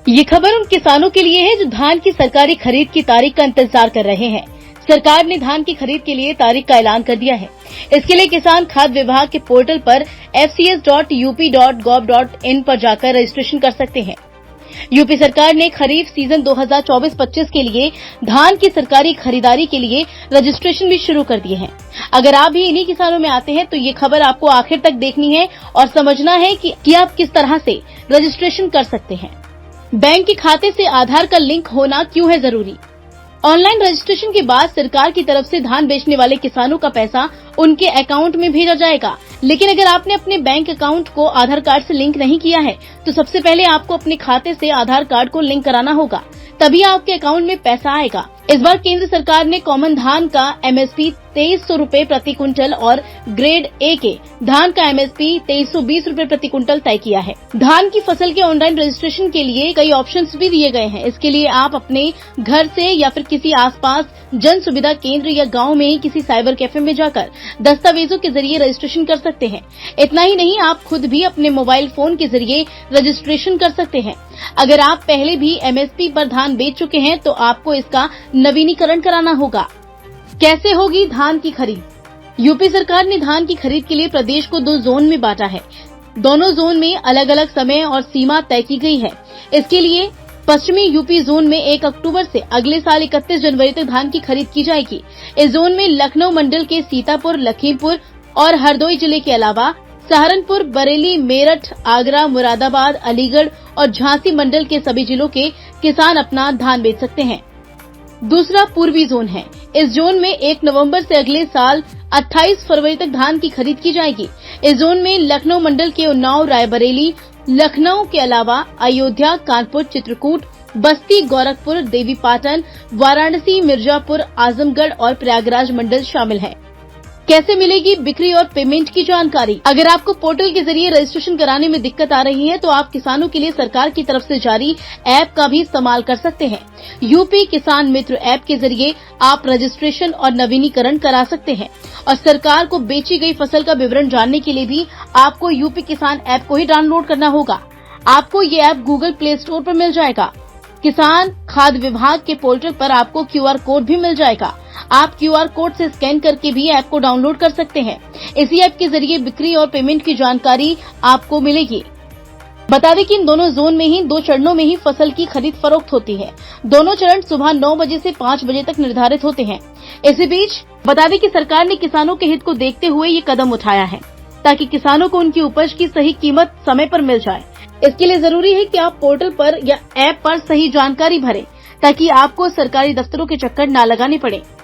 ये खबर उन किसानों के लिए है जो धान की सरकारी खरीद की तारीख का इंतजार कर रहे हैं। सरकार ने धान की खरीद के लिए तारीख का ऐलान कर दिया है। इसके लिए किसान खाद्य विभाग के पोर्टल पर fcs.up.gov.in पर जाकर रजिस्ट्रेशन कर सकते हैं। यूपी सरकार ने खरीफ सीजन 2024-25 के लिए धान की सरकारी खरीदारी के लिए रजिस्ट्रेशन भी शुरू कर दिए हैं। अगर आप भी इन्हीं किसानों में आते हैं तो ये खबर आपको आखिर तक देखनी है और समझना है कि आप किस तरह से रजिस्ट्रेशन कर सकते हैं। बैंक के खाते से आधार का लिंक होना क्यों है जरूरी? ऑनलाइन रजिस्ट्रेशन के बाद सरकार की तरफ से धान बेचने वाले किसानों का पैसा उनके अकाउंट में भेजा जाएगा। लेकिन अगर आपने अपने बैंक अकाउंट को आधार कार्ड से लिंक नहीं किया है तो सबसे पहले आपको अपने खाते से आधार कार्ड को लिंक कराना होगा, तभी आपके अकाउंट में पैसा आएगा। इस बार केंद्र सरकार ने कॉमन धान का एमएसपी 2300 रूपये प्रति क्विंटल और ग्रेड ए के धान का एमएसपी 2320 रूपये प्रति क्विंटल तय किया है। धान की फसल के ऑनलाइन रजिस्ट्रेशन के लिए कई ऑप्शंस भी दिए गए हैं। इसके लिए आप अपने घर से या फिर किसी आसपास जन सुविधा केंद्र या गांव में ही किसी साइबर कैफे में जाकर दस्तावेजों के जरिए रजिस्ट्रेशन कर सकते हैं। इतना ही नहीं, आप खुद भी अपने मोबाइल फोन के जरिए रजिस्ट्रेशन कर सकते हैं। अगर आप पहले भी एमएसपी पर धान बेच चुके हैं तो आपको इसका नवीनीकरण कराना होगा। कैसे होगी धान की खरीद? यूपी सरकार ने धान की खरीद के लिए प्रदेश को 2 जोन में बांटा है। दोनों जोन में अलग अलग समय और सीमा तय की गई है। इसके लिए पश्चिमी यूपी जोन में 1 अक्टूबर से अगले साल 31 जनवरी तक धान की खरीद की जाएगी। इस जोन में लखनऊ मंडल के सीतापुर, लखीमपुर और हरदोई जिले के अलावा सहारनपुर, बरेली, मेरठ, आगरा, मुरादाबाद, अलीगढ़ और झांसी मंडल के सभी जिलों के किसान अपना धान बेच सकते हैं। दूसरा पूर्वी जोन है। इस जोन में 1 नवंबर से अगले साल 28 फरवरी तक धान की खरीद की जाएगी। इस जोन में लखनऊ मंडल के उन्नाव, रायबरेली, लखनऊ के अलावा अयोध्या, कानपुर, चित्रकूट, बस्ती, गोरखपुर, देवीपाटन, वाराणसी, मिर्जापुर, आजमगढ़ और प्रयागराज मंडल शामिल है। कैसे मिलेगी बिक्री और पेमेंट की जानकारी? अगर आपको पोर्टल के जरिए रजिस्ट्रेशन कराने में दिक्कत आ रही है तो आप किसानों के लिए सरकार की तरफ से जारी ऐप का भी इस्तेमाल कर सकते हैं। यूपी किसान मित्र ऐप के जरिए आप रजिस्ट्रेशन और नवीनीकरण करा सकते हैं और सरकार को बेची गई फसल का विवरण जानने के लिए भी आपको यूपी किसान ऐप को ही डाउनलोड करना होगा। आपको ये ऐप गूगल प्ले स्टोर पर मिल जाएगा। किसान खाद्य विभाग के पोर्टल पर आपको QR कोड भी मिल जाएगा। आप QR कोड से स्कैन करके भी ऐप को डाउनलोड कर सकते हैं। इसी ऐप के जरिए बिक्री और पेमेंट की जानकारी आपको मिलेगी। बता दें कि इन दोनों जोन में ही 2 चरणों में ही फसल की खरीद फरोख्त होती है। दोनों चरण सुबह 9 बजे से 5 बजे तक निर्धारित होते हैं। इसी बीच बता दें कि सरकार ने किसानों के हित को देखते हुए ये कदम उठाया है ताकि किसानों को उनकी उपज की सही कीमत समय पर मिल जाए। इसके लिए जरूरी है कि आप पोर्टल पर या ऐप पर सही जानकारी भरें ताकि आपको सरकारी दफ्तरों के चक्कर न लगाने पड़े।